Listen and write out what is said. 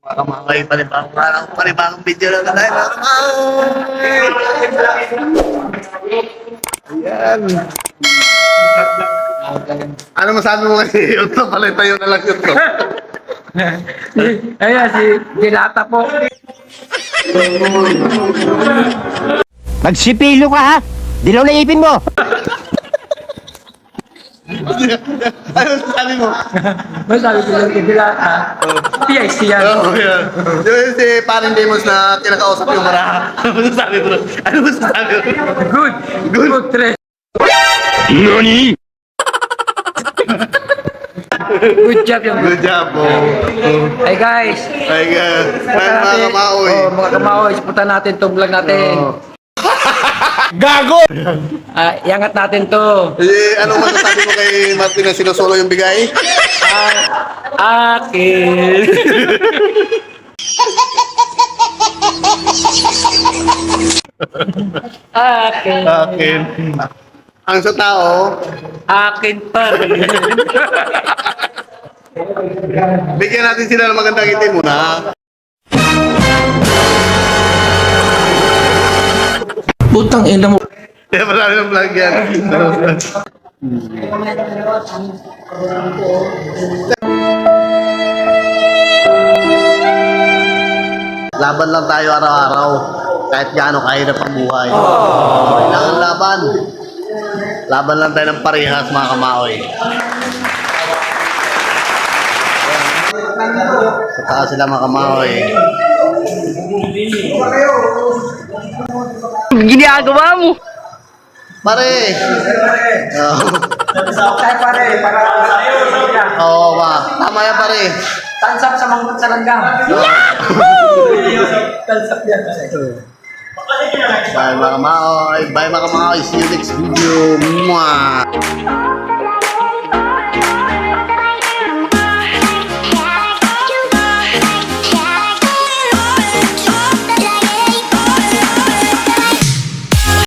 Makamamay, panibagong video na tayo. Ayan. Ano masabi mo kasi? Ito pala tayo na lang ito. Ayan, si Dilata po. Magsipilo ka ha! Dilaw na ipin mo! Ano sabi mo? Masabi ko lang si Dilata. PIC yan. Oo, yan. Yung si Paring Demos na kinakausap yung maraha. Ano masasabi mo? Ano masasabi mo? Good. Good tres. NANI?! Good job yung Good job, po. Hey guys. Ay, mga kamaoy. Oh, mga kamaoy. Punta natin itong vlog natin. Gago! Iangat natin to. Eh, anong masasabi mo kay Martin na sinusolo yung bigay? Akin. Akin. Akin. Ang sa tao, Akin pa rin. bigyan natin sila ng magandang ngiti muna. Putang ina mo. Kaya marami ng vlog yan. Laban lang tayo araw-araw. Kahit gaano kahirap ang buhay. Kailangan laban. Laban lang tayo ng parehas, mga kamaoy. Sa taas sila, mga kamaoy. Ginagawa mo! Pare! Oo. Oo, ba? Tama yan, pare. Tansap sa langgam. Tansap yan. Bye, mga kamaoy. Bye, mga kamaoy. See you next video. Mwah!